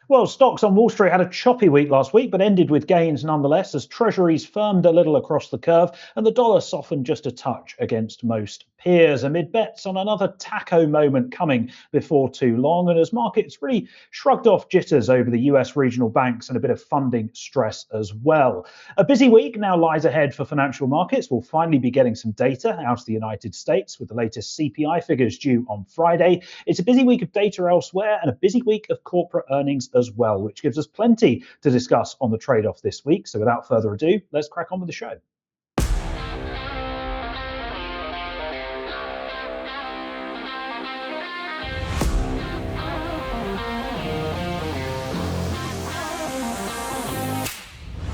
Well, stocks on Wall Street had a choppy week last week, but ended with gains nonetheless as treasuries firmed a little across the curve and the dollar softened just a touch against most peers amid bets on another taco moment coming before too long. And as markets really shrugged off jitters over the US regional banks and a bit of funding stress as well. A busy week now lies ahead for financial markets. We'll finally be getting some data out of the United States with the latest CPI figures due on Friday. It's a busy week of data elsewhere and a busy week of corporate earnings as well, which gives us plenty to discuss on the trade-off this week. So without further ado, let's crack on with the show.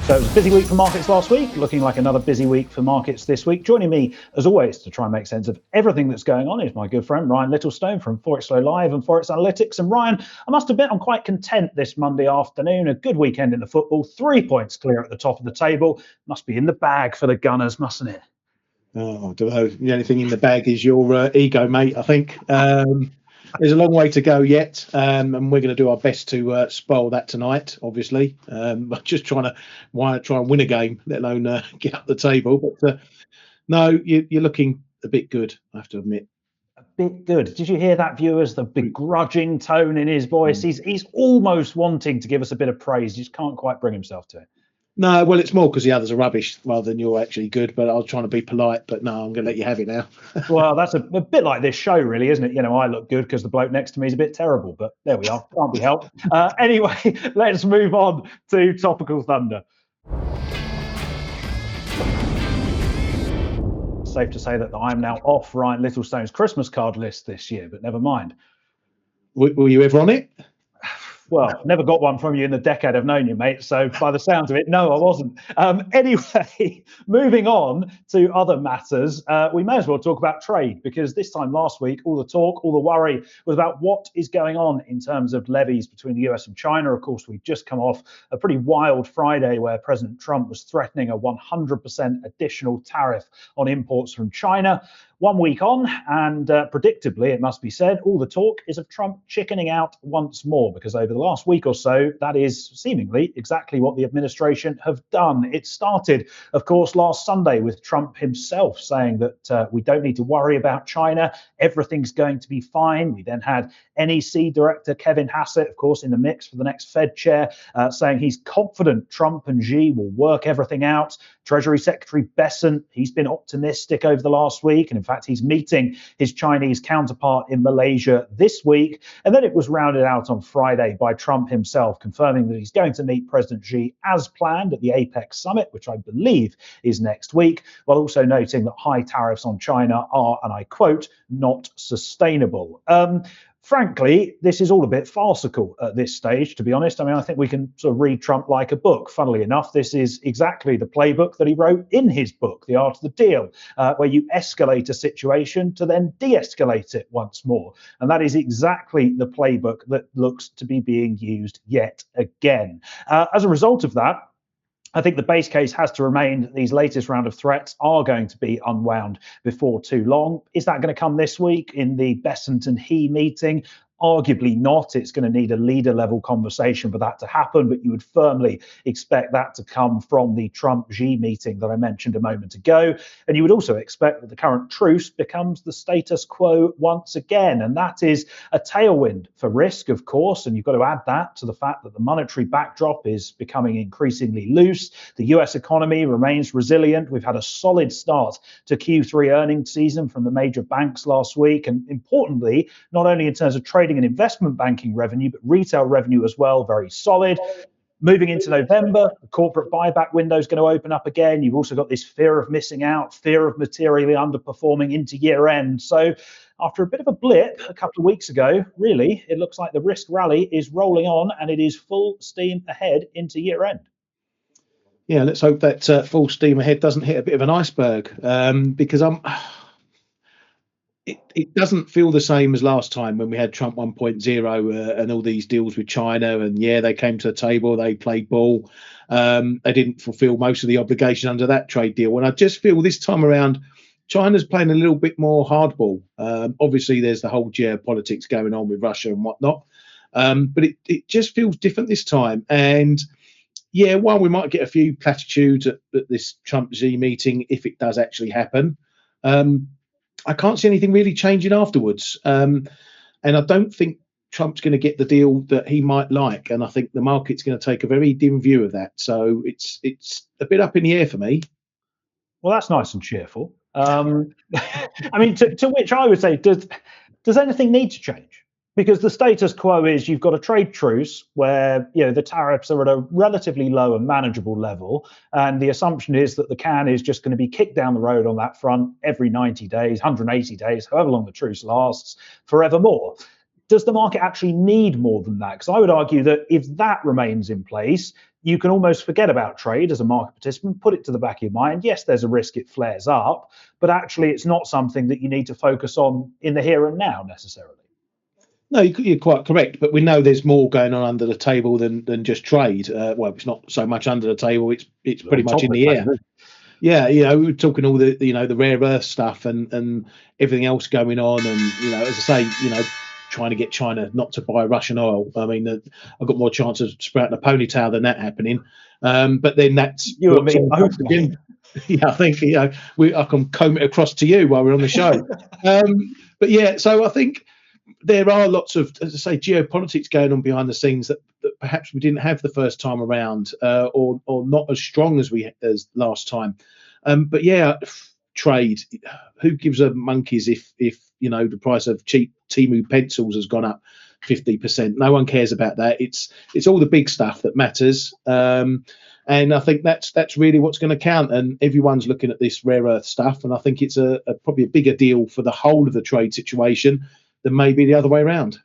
So it was a busy week for markets last week, looking like another busy week for markets this week. Joining me, as always, to try and make sense of everything that's going on is my good friend Ryan Littlestone from Forex Live and Forex Analytics. And Ryan, I must admit I'm quite content this Monday afternoon. A good weekend in the football, 3 points clear at the top of the table. Must be in the bag for the Gunners, mustn't it? Oh, I don't know. The only thing in the bag is your ego, mate, I think. There's a long way to go yet, and we're going to do our best to spoil that tonight, obviously. Just trying to try and win a game, let alone get up the table. But no, you're looking a bit good, I have to admit. A bit good. Did you hear that, viewers? The begrudging tone in his voice. He's almost wanting to give us a bit of praise. He just can't quite bring himself to it. No, well, it's more because the others are rubbish rather than you're actually good. But I was trying to be polite, but no, I'm going to let you have it now. Well, that's a bit like this show, really, isn't it? You know, I look good because the bloke next to me is a bit terrible, but there we are. Can't be helped. Anyway, let's move on to Topical Thunder. Safe to say that I'm now off Ryan Littlestone's Christmas card list this year, but never mind. Were you ever on it? Well, never got one from you in the decade I've known you, mate. So by the sounds of it, no, I wasn't. Anyway, moving on to other matters, we may as well talk about trade, because this time last week, all the talk, all the worry was about what is going on in terms of levies between the US and China. Of course, we've just come off a pretty wild Friday where President Trump was threatening a 100% additional tariff on imports from China. 1 week on, and predictably, it must be said, all the talk is of Trump chickening out once more, because over the last week or so, that is seemingly exactly what the administration have done. It started, of course, last Sunday with Trump himself saying that we don't need to worry about China. Everything's going to be fine. We then had NEC Director Kevin Hassett, of course, in the mix for the next Fed chair, saying he's confident Trump and Xi will work everything out. Treasury Secretary Bessent, he's been optimistic over the last week, and in fact, he's meeting his Chinese counterpart in Malaysia this week. And then it was rounded out on Friday by Trump himself, confirming that he's going to meet President Xi as planned at the APEC summit, which I believe is next week, while also noting that high tariffs on China are, and I quote, not sustainable. Frankly, this is all a bit farcical at this stage, to be honest. I mean, I think we can sort of read Trump like a book. Funnily enough, this is exactly the playbook that he wrote in his book, The Art of the Deal, where you escalate a situation to then de-escalate it once more. And that is exactly the playbook that looks to be being used yet again. As a result of that, I think the base case has to remain that these latest round of threats are going to be unwound before too long. Is that going to come this week in the Bessent and He meeting? Arguably not. It's going to need a leader level conversation for that to happen, but you would firmly expect that to come from the Trump-Xi meeting that I mentioned a moment ago. And you would also expect that the current truce becomes the status quo once again. And that is a tailwind for risk, of course. And you've got to add that to the fact that the monetary backdrop is becoming increasingly loose. The US economy remains resilient. We've had a solid start to Q3 earnings season from the major banks last week. And importantly, not only in terms of trading and investment banking revenue, but retail revenue as well, very solid. Moving into November, the corporate buyback window is going to open up again. You've also got this fear of missing out, fear of materially underperforming into year end. So after a bit of a blip a couple of weeks ago, really, it looks like the risk rally is rolling on and it is full steam ahead into year end. Yeah, let's hope that full steam ahead doesn't hit a bit of an iceberg, because it doesn't feel the same as last time when we had Trump 1.0 and all these deals with China. And yeah, they came to the table, they played ball. They didn't fulfill most of the obligation under that trade deal. And I just feel this time around, China's playing a little bit more hardball. Obviously, there's the whole geopolitics going on with Russia and whatnot. But it just feels different this time. And yeah, while we might get a few platitudes at this Trump Xi meeting, if it does actually happen, I can't see anything really changing afterwards. And I don't think Trump's going to get the deal that he might like. And I think the market's going to take a very dim view of that. So it's a bit up in the air for me. Well, that's nice and cheerful. I mean, to which I would say, does anything need to change? Because the status quo is you've got a trade truce where the tariffs are at a relatively low and manageable level, and the assumption is that the can is just going to be kicked down the road on that front every 90 days, 180 days, however long the truce lasts, forevermore. Does the market actually need more than that? Because I would argue that if that remains in place, you can almost forget about trade as a market participant, put it to the back of your mind. Yes, there's a risk it flares up, but actually it's not something that you need to focus on in the here and now necessarily. No, you're quite correct, but we know there's more going on under the table than just trade. Well, it's not so much under the table; it's pretty much in the air. Yeah, we were talking all the the rare earth stuff and everything else going on, and as I say, trying to get China not to buy Russian oil. I mean, I've got more chance of sprouting a ponytail than that happening. But then that's you and me both. Yeah, I think I can comb it across to you while we're on the show. But yeah, so I think there are lots of, as I say, geopolitics going on behind the scenes that perhaps we didn't have the first time around, or not as strong as last time. But yeah, trade. Who gives a monkeys if the price of cheap Temu pencils has gone up 50%? No one cares about that. It's all the big stuff that matters. And I think that's really what's going to count. And everyone's looking at this rare earth stuff, and I think it's probably a bigger deal for the whole of the trade situation than maybe the other way around.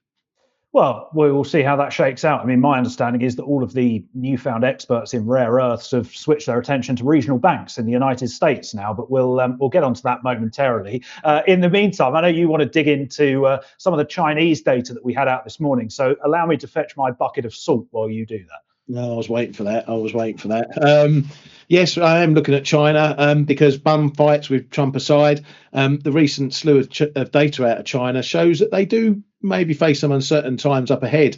Well, we will see how that shakes out. I mean, my understanding is that all of the newfound experts in rare earths have switched their attention to regional banks in the United States now, but we'll get onto that momentarily. In the meantime, I know you want to dig into some of the Chinese data that we had out this morning, so allow me to fetch my bucket of salt while you do that. No, I was waiting for that. Yes, I am looking at China because bum fights with Trump aside, the recent slew of data out of China shows that they do maybe face some uncertain times up ahead.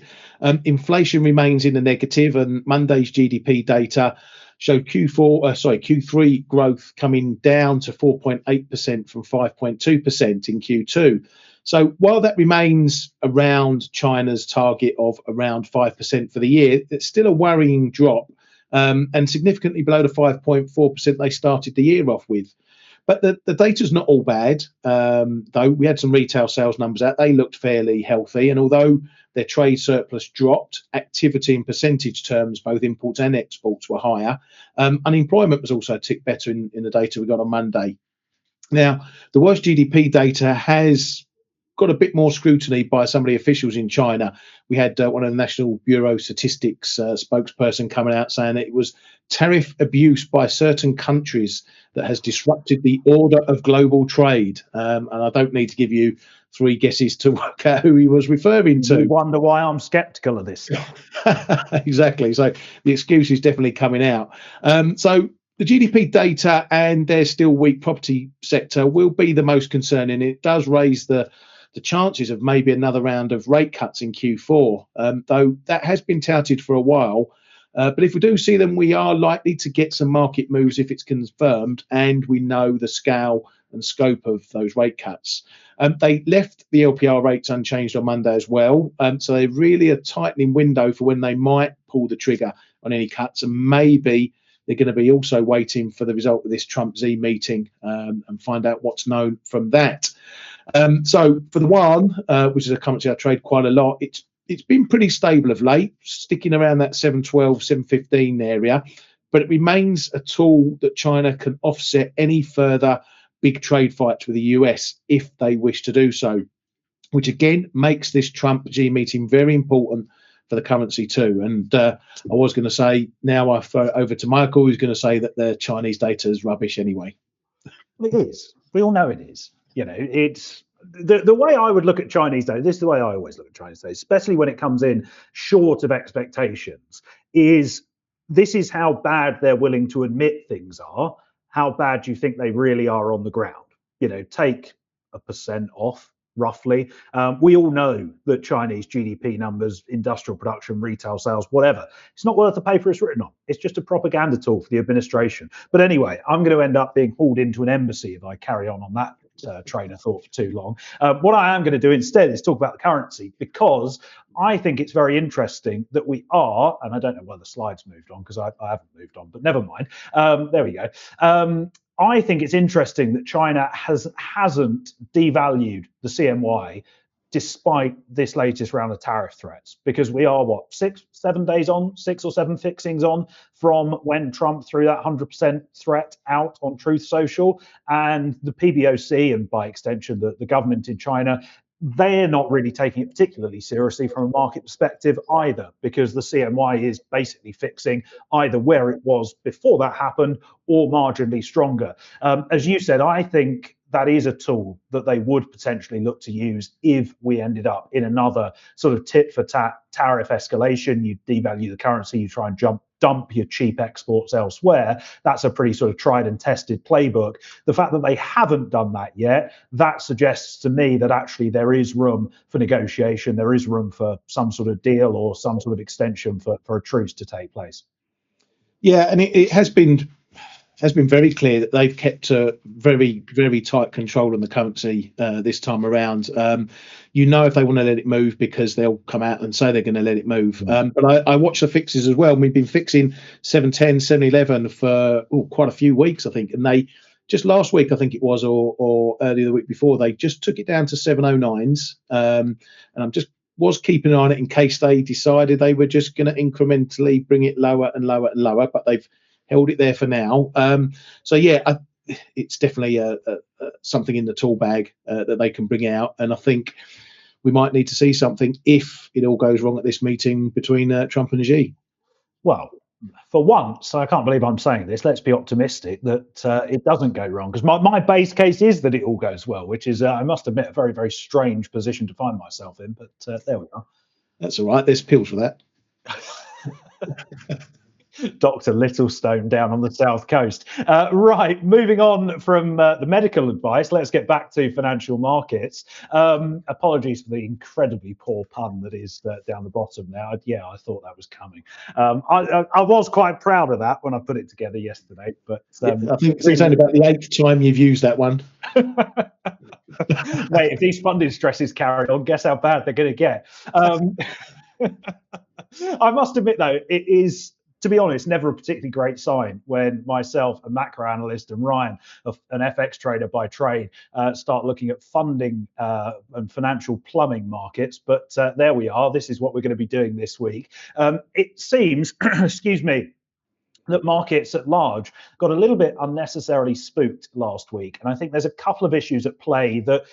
Inflation remains in the negative, and Monday's GDP data showed Q3 growth coming down to 4.8% from 5.2% in Q2. So while that remains around China's target of around 5% for the year, it's still a worrying drop and significantly below the 5.4% they started the year off with. But the data's not all bad, though. We had some retail sales numbers out. They looked fairly healthy. And although their trade surplus dropped, activity in percentage terms, both imports and exports, were higher. Unemployment was also a tick better in the data we got on Monday. Now, the worst GDP data has got a bit more scrutiny by some of the officials in China. We had one of the National Bureau of Statistics spokesperson coming out saying that it was tariff abuse by certain countries that has disrupted the order of global trade. And I don't need to give you three guesses to work out who he was referring to. You wonder why I'm skeptical of this stuff. Exactly. So the excuse is definitely coming out. So the GDP data and their still weak property sector will be the most concerning. It does raise the chances of maybe another round of rate cuts in Q4, though that has been touted for a while. But if we do see them, we are likely to get some market moves if it's confirmed and we know the scale and scope of those rate cuts. They left the LPR rates unchanged on Monday as well. So they're really a tightening window for when they might pull the trigger on any cuts. And maybe they're going to be also waiting for the result of this Trump Xi meeting and find out what's known from that. So for the yuan, which is a currency I trade quite a lot, it's been pretty stable of late, sticking around that 712, 715 area, but it remains a tool that China can offset any further big trade fights with the US if they wish to do so, which again makes this Trump Xi meeting very important for the currency too. And I was going to say, now I throw it over to Michael, who's going to say that the Chinese data is rubbish anyway. It is. We all know it is. It's the way I would look at Chinese data. This is the way I always look at Chinese data, especially when it comes in short of expectations. This is how bad they're willing to admit things are. How bad do you think they really are on the ground? Take 1% off roughly. We all know that Chinese GDP numbers, industrial production, retail sales, whatever, it's not worth the paper it's written on. It's just a propaganda tool for the administration. But anyway, I'm going to end up being hauled into an embassy if I carry on that train of thought for too long. What I am going to do instead is talk about the currency, because I think it's very interesting that we are, and I don't know whether the slides moved on because I haven't moved on, but never mind. There we go. I think it's interesting that China hasn't devalued the CNY despite this latest round of tariff threats, because we are, what, 6 or 7 fixings on from when Trump threw that 100% threat out on Truth Social, and the PBOC, and by extension the government in China, they're not really taking it particularly seriously from a market perspective either, because the CNY is basically fixing either where it was before that happened or marginally stronger. As you said, I think that is a tool that they would potentially look to use if we ended up in another sort of tit for tat tariff escalation. You devalue the currency, you try and dump your cheap exports elsewhere. That's a pretty sort of tried and tested playbook. The fact that they haven't done that yet, that suggests to me that actually there is room for negotiation. There is room for some sort of deal or some sort of extension for a truce to take place. Yeah, and it has been very clear that they've kept a very, very tight control on the currency this time around. If they want to let it move, because they'll come out and say they're going to let it move. But I watch the fixes as well. And we've been fixing 710, 711 for quite a few weeks, I think. And they just last week, I think it was, or earlier the week before, they just took it down to 709s. And I'm just was keeping an eye on it in case they decided they were just going to incrementally bring it lower and lower and lower. But they've held it there for now. It's definitely something in the tool bag that they can bring out. And I think we might need to see something if it all goes wrong at this meeting between Trump and Xi. Well, for once, I can't believe I'm saying this, let's be optimistic that it doesn't go wrong. Because my base case is that it all goes well, which is, I must admit, a very, very strange position to find myself in. But there we are. That's all right. There's pills for that. Dr. Littlestone down on the south coast. Right, moving on from the medical advice, let's get back to financial markets. Apologies for the incredibly poor pun that is down the bottom now. I thought that was coming. I was quite proud of that when I put it together yesterday. But I think it's only about the 8th time you've used that one. Mate, if these funding stresses carry on, guess how bad they're going to get. I must admit, though, it is, to be honest, never a particularly great sign when myself, a macro analyst, and Ryan, an FX trader by trade, start looking at funding and financial plumbing markets. But there we are. This is what we're going to be doing this week. It seems, excuse me, that markets at large got a little bit unnecessarily spooked last week. And I think there's a couple of issues at play that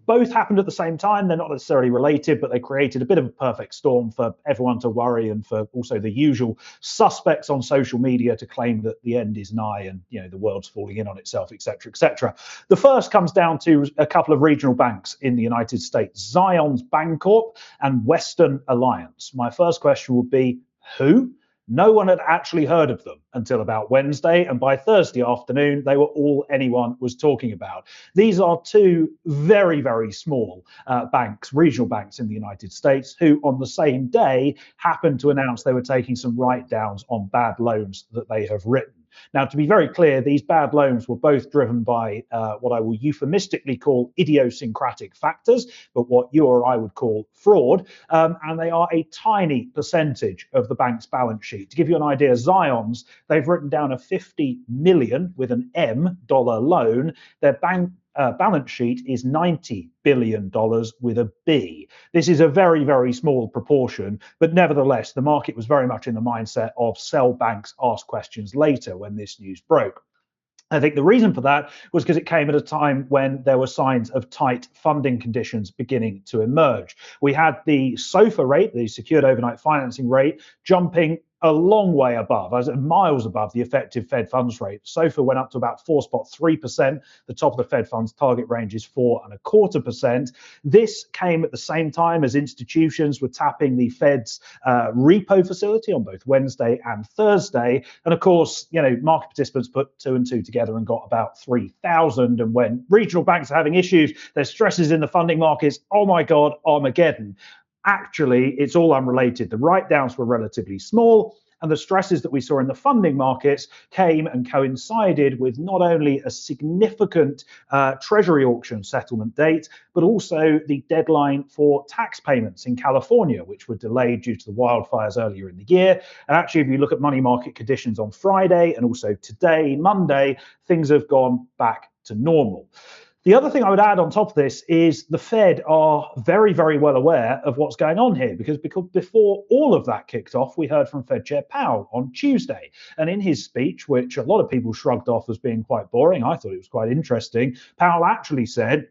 both happened at the same time. They're not necessarily related, but they created a bit of a perfect storm for everyone to worry, and for also the usual suspects on social media to claim that the end is nigh and the world's falling in on itself, etc., etc. The first comes down to a couple of regional banks in the United States, Zions Bancorp and Western Alliance. My first question would be, who? No one had actually heard of them until about Wednesday, and by Thursday afternoon, they were all anyone was talking about. These are two very, very small banks, regional banks in the United States, who on the same day happened to announce they were taking some write-downs on bad loans that they have written. Now, to be very clear, these bad loans were both driven by what I will euphemistically call idiosyncratic factors, but what you or I would call fraud. And they are a tiny percentage of the bank's balance sheet. To give you an idea, Zions, they've written down a $50 million with an M dollar loan. Their bank balance sheet is $90 billion with a B. This is a very, very small proportion, but nevertheless, the market was very much in the mindset of sell banks, ask questions later when this news broke. I think the reason for that was because it came at a time when there were signs of tight funding conditions beginning to emerge. We had the SOFR rate, the secured overnight financing rate, jumping a long way above, as miles above the effective Fed funds rate. SOFR went up to about 4.3%. The top of the Fed funds target range is 4.25%. This came at the same time as institutions were tapping the Fed's repo facility on both Wednesday and Thursday. And of course, market participants put two and two together and got about 3,000. And when regional banks are having issues, there's stresses in the funding markets. Oh my God, Armageddon. Actually, it's all unrelated. The write-downs were relatively small, and the stresses that we saw in the funding markets came and coincided with not only a significant Treasury auction settlement date, but also the deadline for tax payments in California, which were delayed due to the wildfires earlier in the year. And actually, if you look at money market conditions on Friday and also today, Monday, things have gone back to normal. The other thing I would add on top of this is the Fed are very, very well aware of what's going on here, because before all of that kicked off, we heard from Fed Chair Powell on Tuesday. And in his speech, which a lot of people shrugged off as being quite boring, I thought it was quite interesting, Powell actually said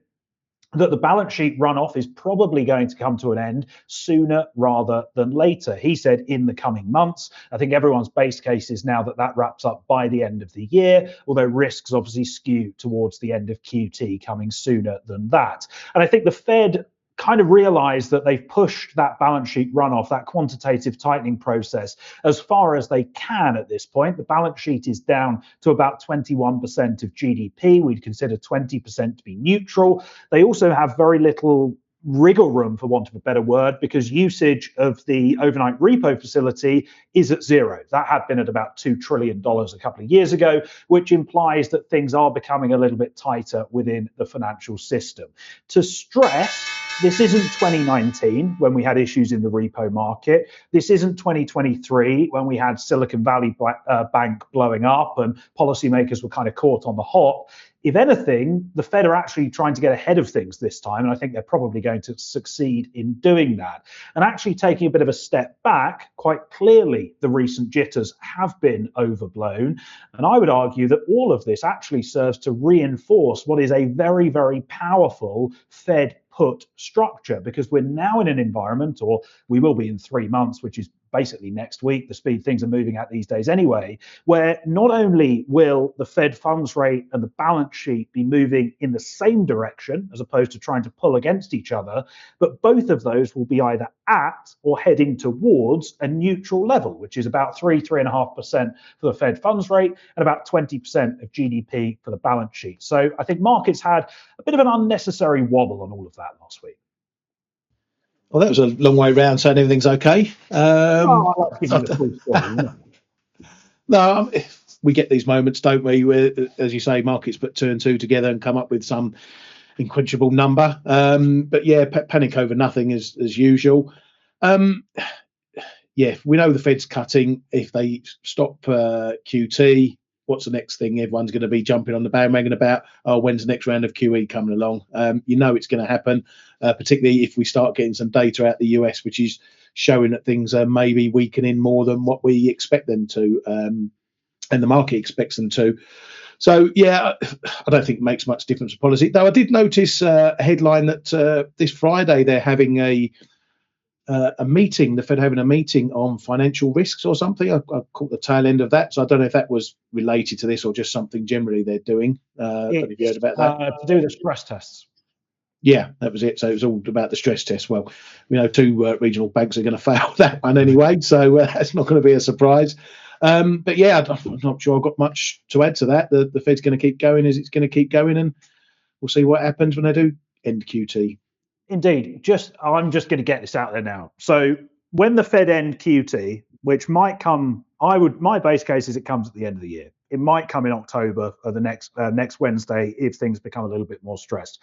that the balance sheet runoff is probably going to come to an end sooner rather than later. He said in the coming months. I think everyone's base case is now that wraps up by the end of the year, although risks obviously skew towards the end of QT coming sooner than that. And I think the Fed kind of realized that they've pushed that balance sheet runoff, that quantitative tightening process, as far as they can at this point. The balance sheet is down to about 21% of GDP. We'd consider 20% to be neutral. They also have very little wriggle room, for want of a better word, because usage of the overnight repo facility is at zero. That had been at about $2 trillion a couple of years ago, which implies that things are becoming a little bit tighter within the financial system. To stress, this isn't 2019 when we had issues in the repo market. This isn't 2023 when we had Silicon Valley Bank blowing up and policymakers were kind of caught on the hop. If anything, the Fed are actually trying to get ahead of things this time, and I think they're probably going to succeed in doing that. And actually taking a bit of a step back, quite clearly the recent jitters have been overblown. And I would argue that all of this actually serves to reinforce what is a very, very powerful Fed put structure, because we're now in an environment, or we will be in 3 months, which is basically next week, the speed things are moving at these days anyway, where not only will the Fed funds rate and the balance sheet be moving in the same direction, as opposed to trying to pull against each other, but both of those will be either at or heading towards a neutral level, which is about 3.5% for the Fed funds rate and about 20% of GDP for the balance sheet. So I think markets had a bit of an unnecessary wobble on all of that last week. Well, that was a long way round saying everything's okay. I like to give you the full story. No, we get these moments, don't we, where, as you say, markets put two and two together and come up with some unquenchable number. But yeah, panic over nothing as usual. Yeah, we know the Fed's cutting. If they stop QT, what's the next thing? Everyone's going to be jumping on the bandwagon about, when's the next round of QE coming along? It's going to happen, particularly if we start getting some data out the US, which is showing that things are maybe weakening more than what we expect them to, and the market expects them to. So, yeah, I don't think it makes much difference to policy. Though I did notice a headline that this Friday they're having a meeting, the Fed having a meeting on financial risks or something. I caught the tail end of that, so I don't know if that was related to this or just something generally they're doing. I don't know if you heard about that. To do with the stress tests. Yeah, that was it. So it was all about the stress test. Well, we know two regional banks are going to fail that one anyway, so that's not going to be a surprise. But yeah, I'm not sure I've got much to add to that. The Fed's going to keep going as it's going to keep going, and we'll see what happens when they do end QT. Indeed. I'm just going to get this out there now. So when the Fed end QT, which might come, my base case is it comes at the end of the year. It might come in October or the next Wednesday if things become a little bit more stressed.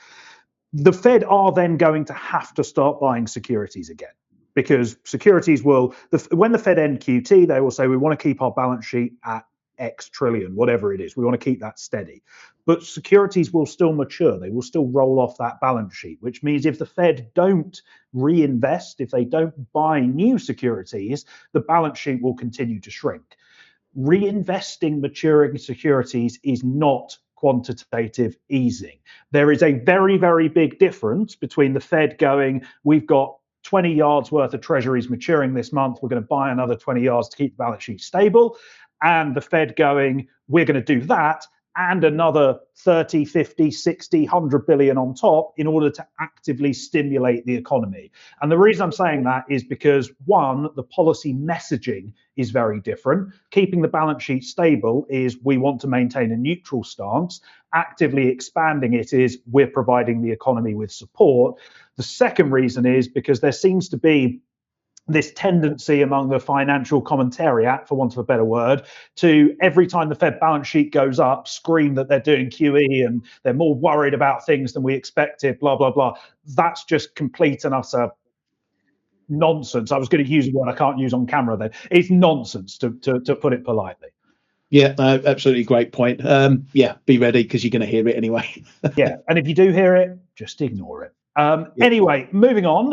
The Fed are then going to have to start buying securities again, because securities will, when the Fed end QT, they will say, we want to keep our balance sheet at X trillion, whatever it is. We want to keep that steady. But securities will still mature. They will still roll off that balance sheet, which means if the Fed don't reinvest, if they don't buy new securities, the balance sheet will continue to shrink. Reinvesting maturing securities is not quantitative easing. There is a very, very big difference between the Fed going, we've got 20 yards worth of treasuries maturing this month. We're going to buy another 20 yards to keep the balance sheet stable. And the Fed going, we're going to do that and another 30, 50, 60, 100 billion on top in order to actively stimulate the economy. And the reason I'm saying that is because, one, the policy messaging is very different. Keeping the balance sheet stable is we want to maintain a neutral stance. Actively expanding it is we're providing the economy with support. The second reason is because there seems to be this tendency among the financial commentariat, for want of a better word, to every time the Fed balance sheet goes up, scream that they're doing QE and they're more worried about things than we expected, blah, blah, blah. That's just complete and utter nonsense. I was going to use a word I can't use on camera then. It's nonsense, to put it politely. Yeah, absolutely great point. Yeah, be ready because you're going to hear it anyway. Yeah, and if you do hear it, just ignore it. Anyway, moving on,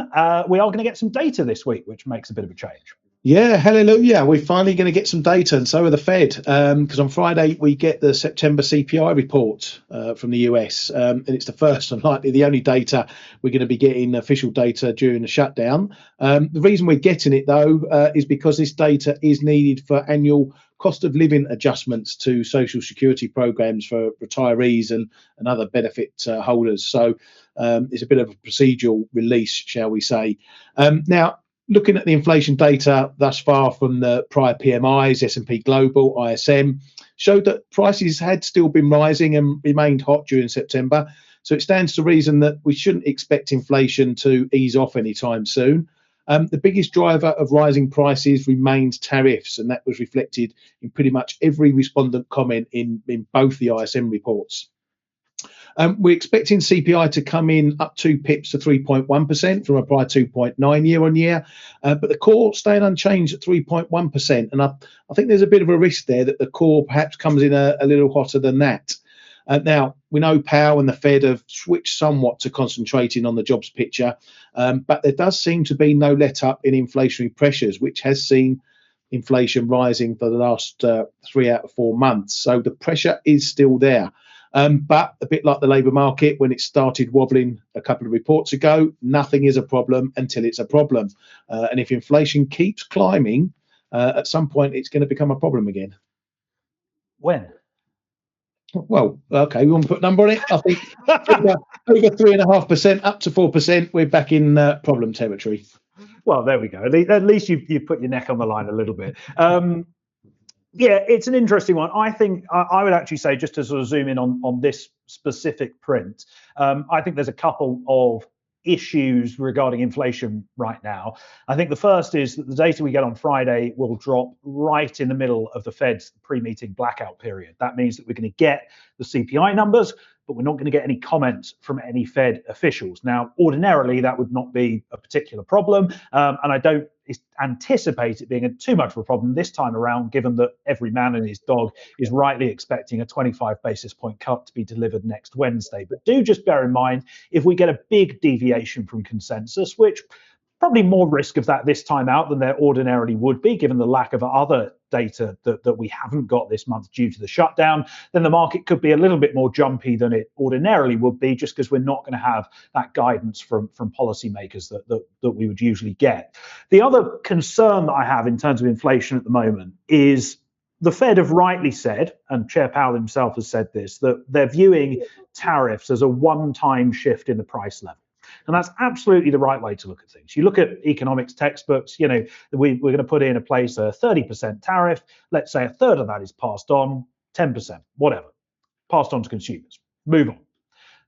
we are going to get some data this week, which makes a bit of a change. Yeah, hallelujah. We're finally going to get some data, and so are the Fed, because on Friday we get the September CPI report from the US, and it's the first and likely the only data we're going to be getting, official data during the shutdown. The reason we're getting it, though, is because this data is needed for annual cost of living adjustments to social security programs for retirees and other benefit holders. So it's a bit of a procedural release, shall we say. Now, looking at the inflation data thus far from the prior PMIs, S&P Global, ISM, showed that prices had still been rising and remained hot during September. So it stands to reason that we shouldn't expect inflation to ease off anytime soon. The biggest driver of rising prices remains tariffs, and that was reflected in pretty much every respondent comment in both the ISM reports. We're expecting CPI to come in up 2 pips to 3.1% from a prior 2.9 year on year, but the core staying unchanged at 3.1%. And I think there's a bit of a risk there that the core perhaps comes in a little hotter than that. Now, we know Powell and the Fed have switched somewhat to concentrating on the jobs picture, but there does seem to be no let up in inflationary pressures, which has seen inflation rising for the last 3 out of 4 months. So the pressure is still there. But a bit like the labour market, when it started wobbling a couple of reports ago, nothing is a problem until it's a problem. And if inflation keeps climbing, at some point it's going to become a problem again. When? Well, okay, we want to put a number on it. I think over 3.5%, up to 4%, we're back in problem territory. Well, there we go. At least you put your neck on the line a little bit. Yeah, it's an interesting one. I think I would actually say, just to sort of zoom in on this specific print, I think there's a couple of issues regarding inflation right now. I think the first is that the data we get on Friday will drop right in the middle of the Fed's pre-meeting blackout period. That means that we're going to get the CPI numbers, but we're not going to get any comments from any Fed officials. Now, ordinarily, that would not be a particular problem, and I don't anticipate it being too much of a problem this time around, given that every man and his dog is rightly expecting a 25 basis point cut to be delivered next Wednesday. But do just bear in mind, if we get a big deviation from consensus, which probably more risk of that this time out than there ordinarily would be, given the lack of other data that we haven't got this month due to the shutdown, then the market could be a little bit more jumpy than it ordinarily would be, just because we're not going to have that guidance from policymakers that we would usually get. The other concern that I have in terms of inflation at the moment is the Fed have rightly said, and Chair Powell himself has said this, that they're viewing tariffs as a one-time shift in the price level. And that's absolutely the right way to look at things. You look at economics textbooks, we're going to put in a place a 30% tariff. Let's say a third of that is passed on, 10%, whatever, passed on to consumers. Move on.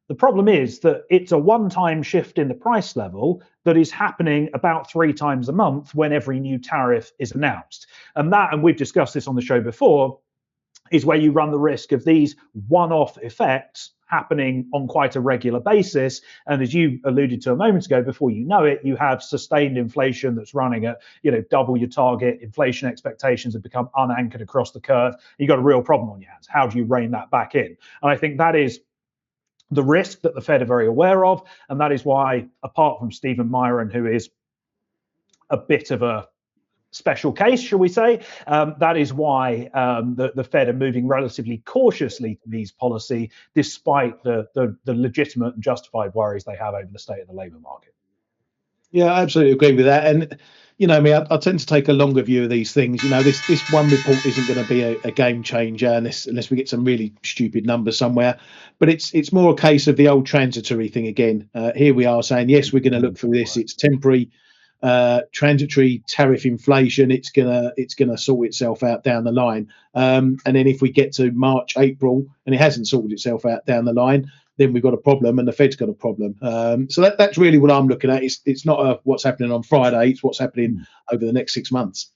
The problem is that it's a one-time shift in the price level that is happening about 3 times a month when every new tariff is announced. And we've discussed this on the show before, is where you run the risk of these one-off effects happening on quite a regular basis. And as you alluded to a moment ago, before you know it, you have sustained inflation that's running at, double your target. Inflation expectations have become unanchored across the curve. You've got a real problem on your hands. How do you rein that back in? And I think that is the risk that the Fed are very aware of. And that is why, apart from Stephen Myron, who is a bit of a special case, shall we say, that is why the Fed are moving relatively cautiously to ease policy, despite the legitimate and justified worries they have over the state of the labour market. Yeah, I absolutely agree with that. And I mean, I tend to take a longer view of these things. This one report isn't going to be a game changer unless we get some really stupid numbers somewhere. But it's more a case of the old transitory thing again. Here we are saying, yes, we're going to look through this. It's temporary, transitory tariff inflation. It's gonna sort itself out down the line. And then if we get to March, April, and it hasn't sorted itself out down the line, then we've got a problem, and the Fed's got a problem. So that's really what I'm looking at. It's not what's happening on Friday; it's what's happening over the next 6 months.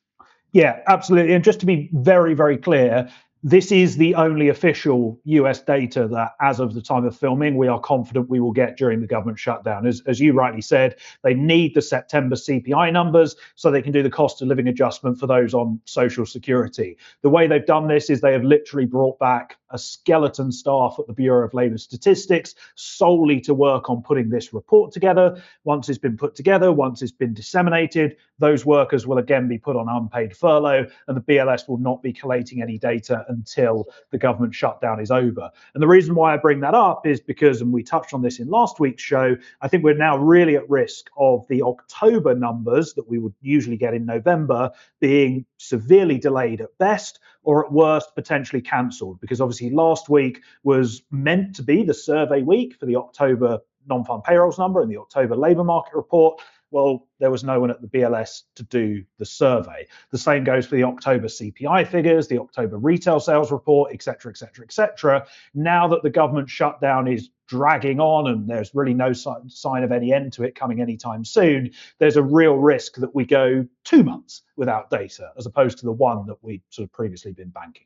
Yeah, absolutely. And just to be very, very clear, this is the only official US data that, as of the time of filming, we are confident we will get during the government shutdown. As you rightly said, they need the September CPI numbers so they can do the cost of living adjustment for those on Social Security. The way they've done this is they have literally brought back a skeleton staff at the Bureau of Labour Statistics solely to work on putting this report together. Once it's been put together, once it's been disseminated, those workers will again be put on unpaid furlough, and the BLS will not be collating any data until the government shutdown is over. And the reason why I bring that up is because, and we touched on this in last week's show, I think we're now really at risk of the October numbers that we would usually get in November being severely delayed at best, or at worst potentially cancelled, because obviously last week was meant to be the survey week for the October non-farm payrolls number and the October labour market report. Well, there was no one at the BLS to do the survey. The same goes for the October CPI figures, the October retail sales report, et cetera, et cetera, et cetera. Now that the government shutdown is dragging on and there's really no sign of any end to it coming anytime soon, there's a real risk that we go 2 months without data as opposed to the one that we'd sort of previously been banking.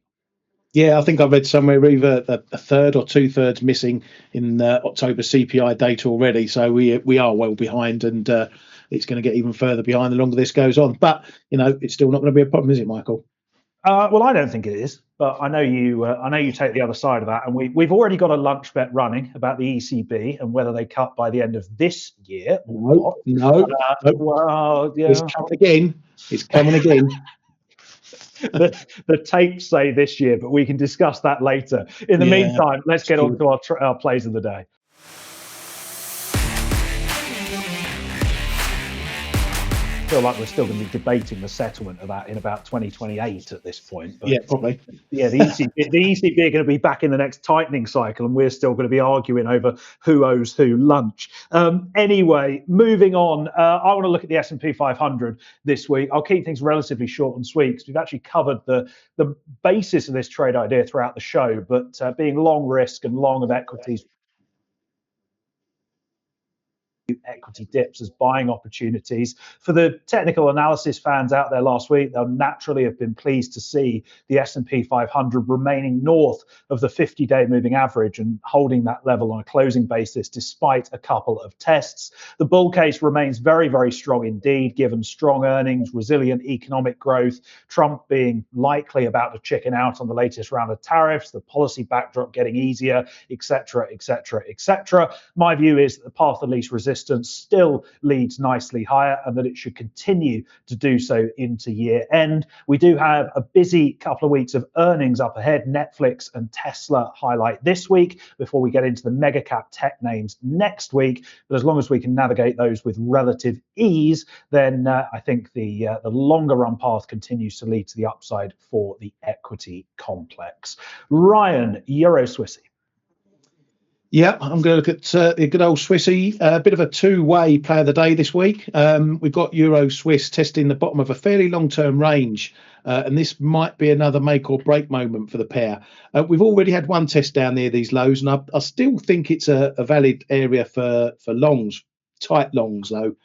Yeah, I think I read somewhere either a third or 2/3 missing in October CPI data already. So we are well behind, and it's going to get even further behind the longer this goes on. But it's still not going to be a problem, is it, Michael? Well, I don't think it is, but I know you. I know you take the other side of that, and we've already got a lunch bet running about the ECB and whether they cut by the end of this year or No. Well, yeah, It's coming again. It's coming again. the tapes say this year, but we can discuss that later. In the meantime, let's get on to our plays of the day. I feel like we're still going to be debating the settlement of that in about 2028 at this point. But, yeah, probably. Yeah, the ECB are going to be back in the next tightening cycle, and we're still going to be arguing over who owes who lunch. Anyway, moving on, I want to look at the S&P 500 this week. I'll keep things relatively short and sweet because we've actually covered the basis of this trade idea throughout the show, but being long risk and long of equities, equity dips as buying opportunities. For the technical analysis fans out there last week, they'll naturally have been pleased to see the S&P 500 remaining north of the 50-day moving average and holding that level on a closing basis despite a couple of tests. The bull case remains very, very strong indeed, given strong earnings, resilient economic growth, Trump being likely about to chicken out on the latest round of tariffs, the policy backdrop getting easier, etc., etc., etc. My view is that the path of least resistance still leads nicely higher and that it should continue to do so into year end. We do have a busy couple of weeks of earnings up ahead. Netflix and Tesla highlight this week before we get into the mega cap tech names next week. But as long as we can navigate those with relative ease, then I think the longer run path continues to lead to the upside for the equity complex. Ryan, Euro Swissy. Yeah, I'm going to look at the good old Swissy. A bit of a two-way play of the day this week. We've got Euro Swiss testing the bottom of a fairly long-term range, and this might be another make or break moment for the pair. We've already had one test down near these lows, and I still think it's a valid area for longs, tight longs though.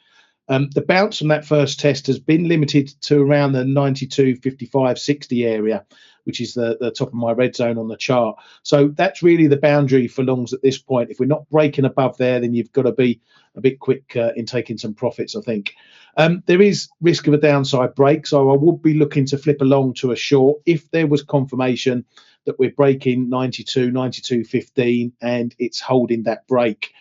The bounce from that first test has been limited to around the 92, 55, 60 area, which is the top of my red zone on the chart. So that's really the boundary for longs at this point. If we're not breaking above there, then you've got to be a bit quick in taking some profits, I think. There is risk of a downside break, so I would be looking to flip along to a short if there was confirmation that we're breaking 92, 92.15 and it's holding that break.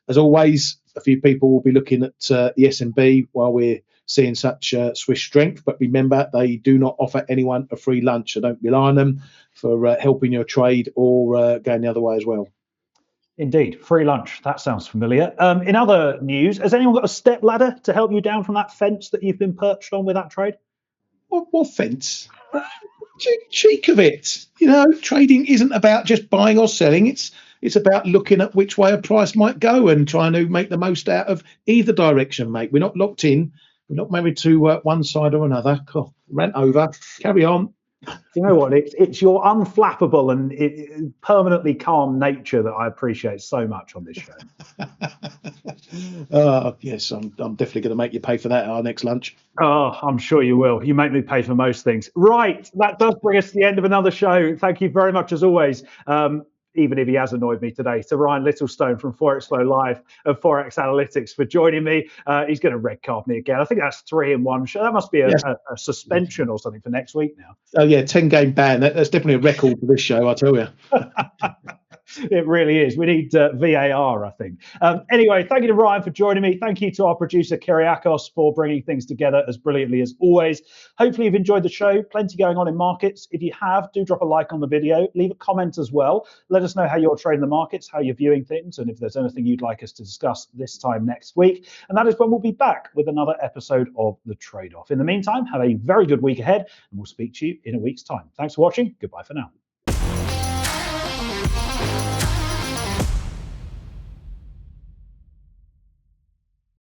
As always, a few people will be looking at the S&B while we're seeing such Swiss strength. But remember, they do not offer anyone a free lunch. So don't rely on them for helping your trade or going the other way as well. Indeed, free lunch. That sounds familiar. In other news, has anyone got a step ladder to help you down from that fence that you've been perched on with that trade? What fence? Cheek of it. Trading isn't about just buying or selling. It's about looking at which way a price might go and trying to make the most out of either direction, mate. We're not locked in. We're not married to one side or another. Cool. Rant over. Carry on. You know what? It's your unflappable and permanently calm nature that I appreciate so much on this show. Yes, I'm definitely going to make you pay for that at our next lunch. Oh, I'm sure you will. You make me pay for most things. Right. That does bring us to the end of another show. Thank you very much, as always. Even if he has annoyed me today, to Ryan Littlestone from Forex Flow Live of Forex Analytics for joining me. He's going to red card me again. I think that's 3 in 1 show. That must be a suspension or something for next week now. Oh, yeah, 10-game ban. That's definitely a record for this show, I tell you. It really is. We need VAR, I think. Anyway, thank you to Ryan for joining me. Thank you to our producer, Kyriakos, for bringing things together as brilliantly as always. Hopefully you've enjoyed the show. Plenty going on in markets. If you have, do drop a like on the video. Leave a comment as well. Let us know how you're trading the markets, how you're viewing things, and if there's anything you'd like us to discuss this time next week. And that is when we'll be back with another episode of The Trade-Off. In the meantime, have a very good week ahead, and we'll speak to you in a week's time. Thanks for watching. Goodbye for now.